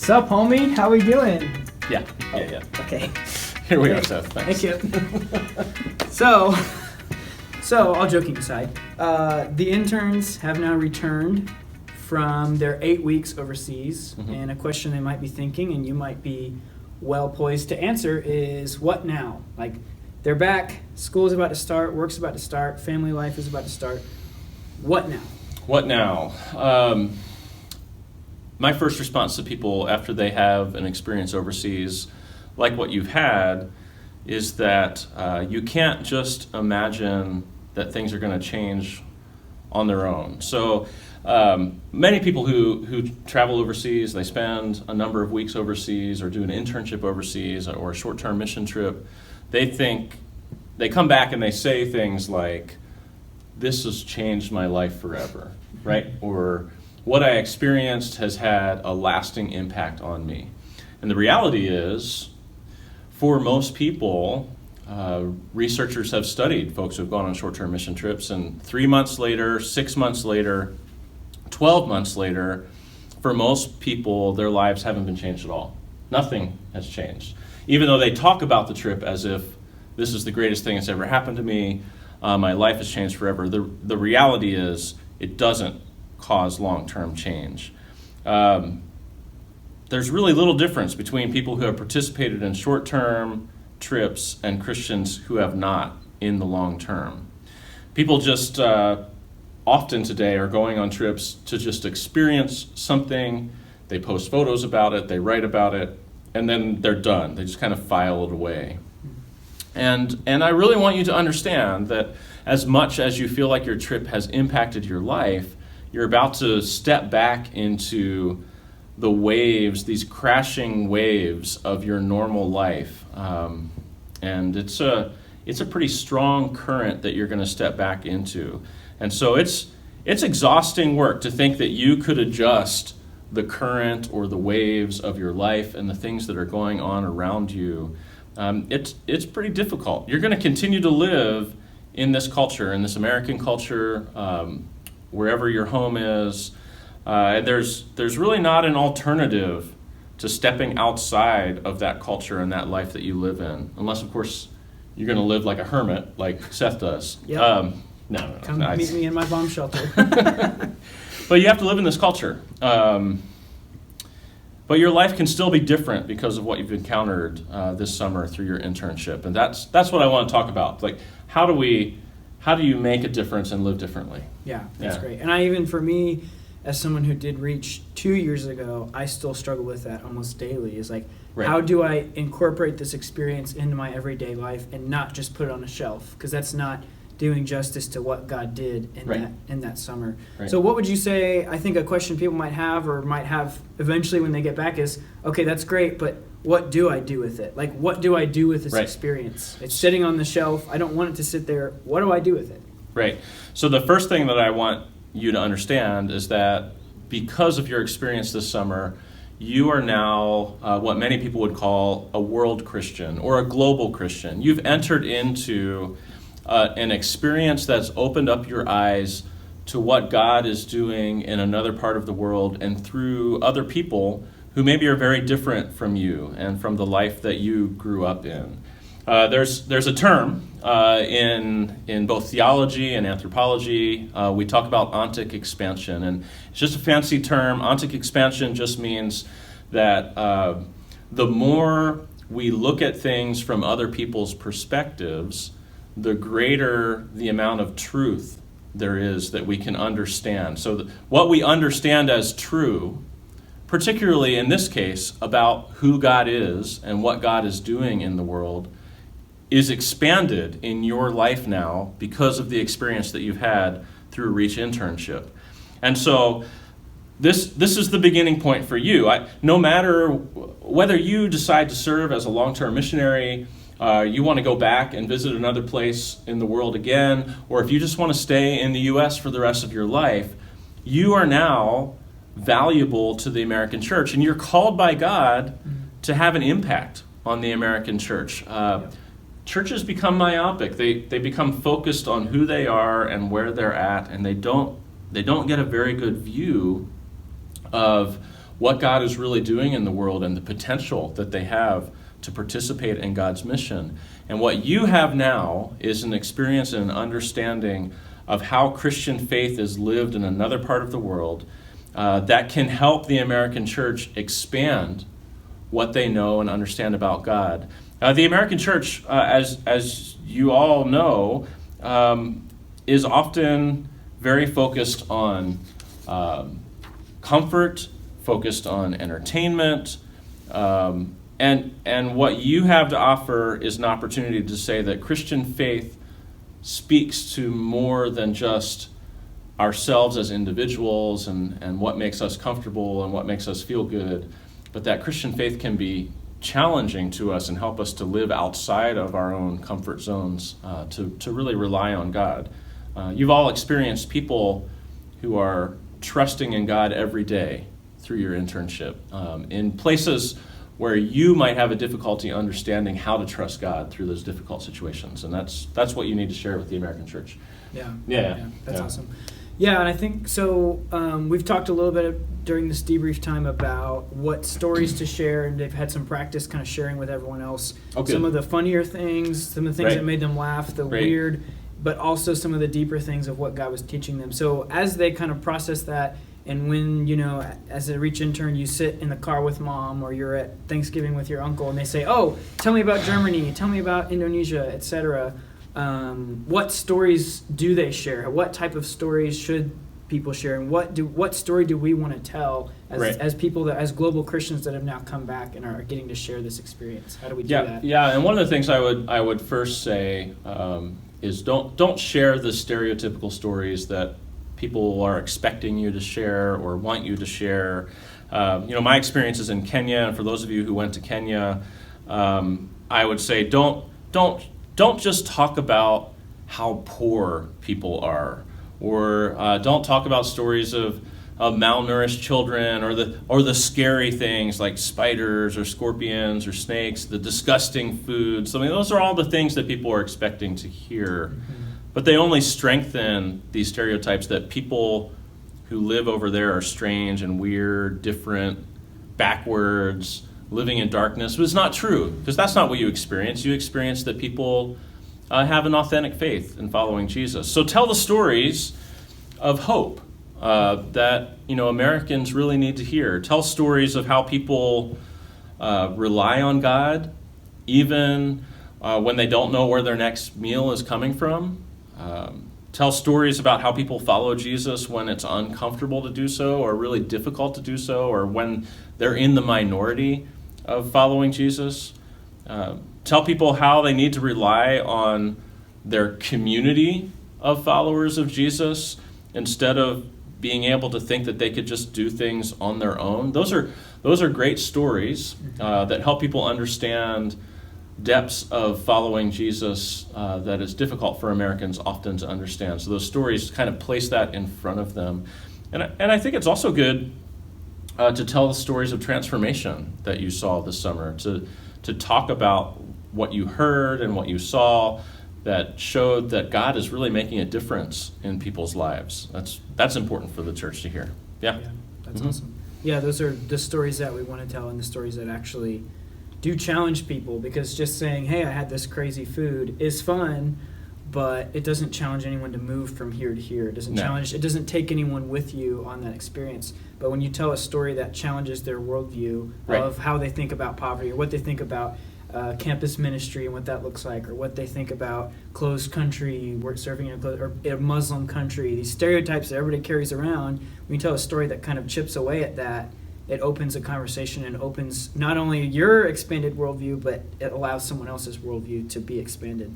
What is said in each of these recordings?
Sup, homie? How we doing? Yeah. Okay. Here we are, Seth. Thanks. Thank you. So all joking aside, the interns have now returned from their 8 weeks overseas, and a question they might be thinking, and you might be well poised to answer, is what now? Like, they're back, school's about to start, work's about to start, family life is about to start. What now? What now? My first response to people after they have an experience overseas, like what you've had, is that you can't just imagine that things are going to change on their own. So many people who travel overseas, they spend a number of weeks overseas or do an internship overseas or a short-term mission trip, they come back and they say things like, this has changed my life forever, right? Or what I experienced has had a lasting impact on me. And the reality is, for most people, researchers have studied folks who have gone on short-term mission trips, and 3 months later, 6 months later, 12 months later, for most people, their lives haven't been changed at all. Nothing has changed. Even though they talk about the trip as if this is the greatest thing that's ever happened to me, my life has changed forever. The reality is it doesn't cause long-term change. There's really little difference between people who have participated in short-term trips and Christians who have not in the long term. People just often today are going on trips to just experience something. They post photos about it, they write about it, and then they're done. They just kind of file it away. And I really want you to understand that as much as you feel like your trip has impacted your life, you're about to step back into the waves, these crashing waves of your normal life. And it's a pretty strong current that you're going to step back into. And so it's exhausting work to think that you could adjust the current or the waves of your life and the things that are going on around you. It's pretty difficult. You're going to continue to live in this culture, in this American culture, wherever your home is. There's really not an alternative to stepping outside of that culture and that life that you live in, unless, of course, you're going to live like a hermit, like Seth does. Yep. No. Come meet me in my bomb shelter. But you have to live in this culture. But your life can still be different because of what you've encountered this summer through your internship, and that's what I want to talk about. Like, how do you make a difference and live differently? Yeah, that's great. And for me, as someone who did Reach 2 years ago, I still struggle with that almost daily. Is like, how do I incorporate this experience into my everyday life and not just put it on a shelf? Because that's not doing justice to what God did in that summer. Right. So what would you say, I think a question people might have eventually when they get back is, okay, that's great, but what do I do with it? Like, what do I do with this experience? It's sitting on the shelf. I don't want it to sit there. What do I do with it? Right. So the first thing that I want you to understand is that because of your experience this summer, you are now what many people would call a world Christian or a global Christian. You've entered into an experience that's opened up your eyes to what God is doing in another part of the world and through other people who maybe are very different from you and from the life that you grew up in. There's a term in both theology and anthropology. We talk about ontic expansion, and it's just a fancy term. Ontic expansion just means that the more we look at things from other people's perspectives, the greater the amount of truth there is that we can understand. So what we understand as true, particularly in this case about who God is and what God is doing in the world, is expanded in your life now because of the experience that you've had through Reach internship. And so this is the beginning point for you. No matter whether you decide to serve as a long-term missionary, you want to go back and visit another place in the world again, or if you just want to stay in the U.S. for the rest of your life, you are now valuable to the American church, and you're called by God to have an impact on the American church. Churches become myopic. They become focused on who they are and where they're at, and they don't get a very good view of what God is really doing in the world and the potential that they have to participate in God's mission. And what you have now is an experience and an understanding of how Christian faith is lived in another part of the world that can help the American church expand what they know and understand about God. The American church, as you all know, is often very focused on comfort, focused on entertainment, and what you have to offer is an opportunity to say that Christian faith speaks to more than just ourselves as individuals and what makes us comfortable and what makes us feel good, but that Christian faith can be challenging to us and help us to live outside of our own comfort zones, to really rely on God. You've all experienced people who are trusting in God every day through your internship, in places where you might have a difficulty understanding how to trust God through those difficult situations. And that's what you need to share with the American church. Yeah, that's awesome. Yeah, and I think so. We've talked a little bit during this debrief time about what stories to share, and they've had some practice kind of sharing with everyone else. Some of the funnier things, some of the things that made them laugh, the weird, but also some of the deeper things of what God was teaching them. So as they kind of process that, and when, as a Reach intern, you sit in the car with mom or you're at Thanksgiving with your uncle and they say, oh, tell me about Germany, tell me about Indonesia, etc. What stories do they share? What type of stories should people share? And what story do we want to tell as people, as global Christians that have now come back and are getting to share this experience? How do we do that? Yeah, and one of the things I would first say is don't share the stereotypical stories that people are expecting you to share or want you to share. My experiences in Kenya, and for those of you who went to Kenya, I would say don't just talk about how poor people are, or don't talk about stories of malnourished children, or the scary things like spiders or scorpions or snakes, the disgusting foods. I mean, those are all the things that people are expecting to hear. Mm-hmm. But they only strengthen these stereotypes that people who live over there are strange and weird, different, backwards, living in darkness. But it's not true, because that's not what you experience. You experience that people have an authentic faith in following Jesus. So tell the stories of hope that Americans really need to hear. Tell stories of how people rely on God, even when they don't know where their next meal is coming from. Tell stories about how people follow Jesus when it's uncomfortable to do so, or really difficult to do so, or when they're in the minority of following Jesus. Tell people how they need to rely on their community of followers of Jesus instead of being able to think that they could just do things on their own. Those are great stories that help people understand depths of following Jesus that is difficult for Americans often to understand. So those stories kind of place that in front of them. And I think it's also good to tell the stories of transformation that you saw this summer, to talk about what you heard and what you saw that showed that God is really making a difference in people's lives. That's important for the church to hear. Yeah, that's awesome. Yeah, those are the stories that we want to tell, and the stories that actually do challenge people, because just saying, hey, I had this crazy food is fun, but it doesn't challenge anyone to move from here to here. It doesn't take anyone with you on that experience. But when you tell a story that challenges their worldview of how they think about poverty, or what they think about campus ministry and what that looks like, or what they think about closed country, serving in a Muslim country, these stereotypes that everybody carries around, when you tell a story that kind of chips away at that, it opens a conversation and opens not only your expanded worldview, but it allows someone else's worldview to be expanded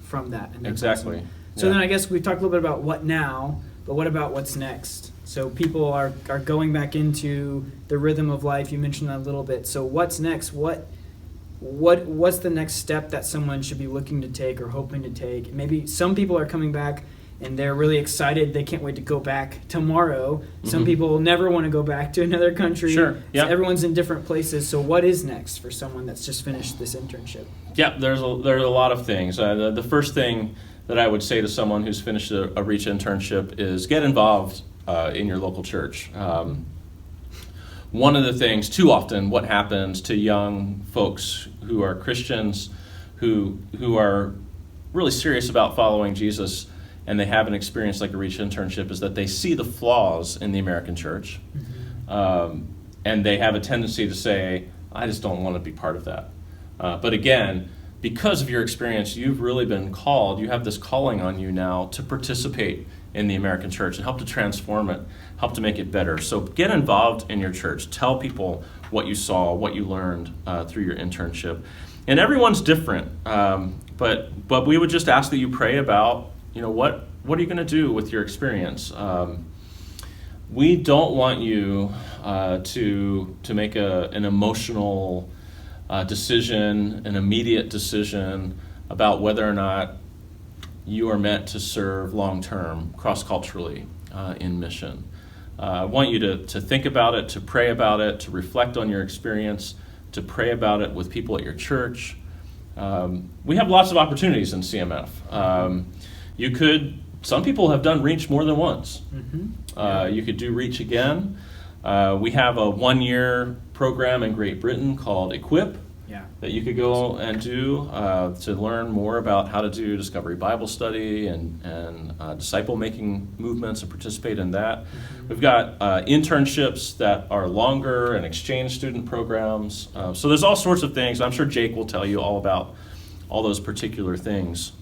from that. And exactly. So then I guess we talked a little bit about what now, but what about what's next? So people are going back into the rhythm of life. You mentioned that a little bit. So what's next? What's the next step that someone should be looking to take or hoping to take? Maybe some people are coming back and they're really excited. They can't wait to go back tomorrow. Mm-hmm. Some people never want to go back to another country. Sure. Yeah. So everyone's in different places. So what is next for someone that's just finished this internship? Yeah, there's a lot of things. The first thing that I would say to someone who's finished a REACH internship is get involved in your local church. one of the things, too often, what happens to young folks who are Christians, who are really serious about following Jesus, and they have an experience like a REACH internship, is that they see the flaws in the American church, and they have a tendency to say, I just don't want to be part of that. But again, because of your experience, you've really been called, you have this calling on you now to participate in the American church and help to transform it, help to make it better. So get involved in your church. Tell people what you saw, what you learned through your internship. And everyone's different, but we would just ask that you pray about, what are you going to do with your experience? We don't want you to make an emotional decision, an immediate decision about whether or not you are meant to serve long-term, cross-culturally in mission. I want you to think about it, to pray about it, to reflect on your experience, to pray about it with people at your church. We have lots of opportunities in CMF. Some people have done REACH more than once. You could do REACH again. We have a 1-year program in Great Britain called Equip that you could go and do to learn more about how to do Discovery Bible Study and disciple-making movements and participate in that. We've got internships that are longer and exchange student programs. So there's all sorts of things. I'm sure Jake will tell you all about all those particular things.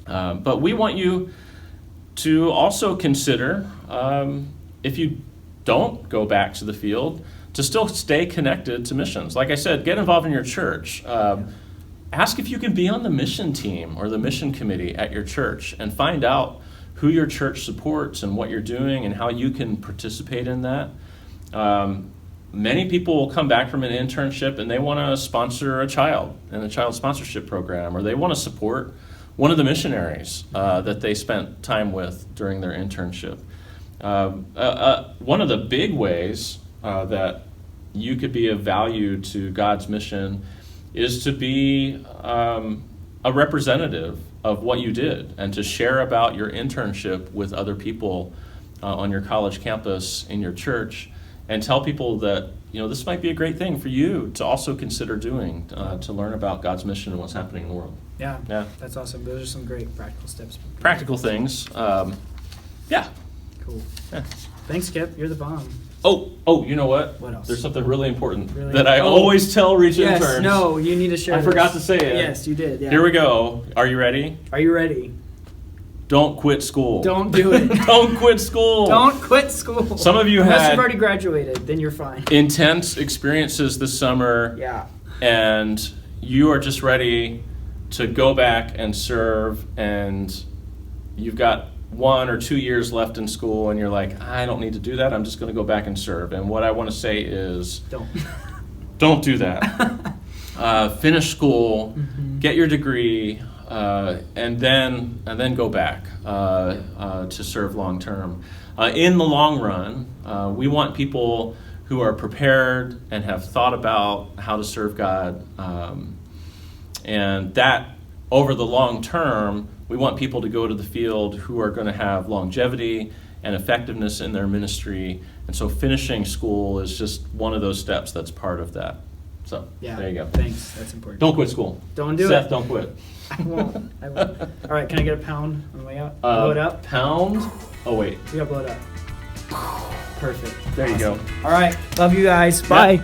But we want you to also consider, if you don't go back to the field, to still stay connected to missions. Like I said, get involved in your church. Ask if you can be on the mission team or the mission committee at your church and find out who your church supports and what you're doing and how you can participate in that. Many people will come back from an internship and they want to sponsor a child in a child sponsorship program, or they want to support one of the missionaries that they spent time with during their internship. One of the big ways that you could be of value to God's mission is to be a representative of what you did and to share about your internship with other people on your college campus, in your church, and tell people that this might be a great thing for you to also consider doing to learn about God's mission and what's happening in the world. Yeah, that's awesome. Those are some great practical steps. Practical things. Cool. Yeah. Thanks, Skip. You're the bomb. Oh, you know what? What else? There's something really important that I always tell REACH interns. Yes, no, you need to share I forgot to say it. Yes, you did. Yeah. Here we go. Are you ready? Are you ready? Don't quit school. Don't do it. Don't quit school. Don't quit school. Some of you Unless had you've already graduated, then you're fine. intense experiences this summer. Yeah. And you are just ready to go back and serve, and you've got 1 or 2 years left in school, and you're like, I don't need to do that. I'm just going to go back and serve. And what I want to say is, don't do that. Finish school, get your degree, and then go back to serve long term. In the long run, we want people who are prepared and have thought about how to serve God, and that over the long term, we want people to go to the field who are going to have longevity and effectiveness in their ministry. And so finishing school is just one of those steps that's part of that. So there you go. Thanks. That's important. Don't quit school. Don't do Seth, it. don't quit. I won't. All right, can I get a pound on the way out? Blow it up. Pound? Oh, wait. We got to blow it up. Perfect. There you go. All right. Love you guys. Bye.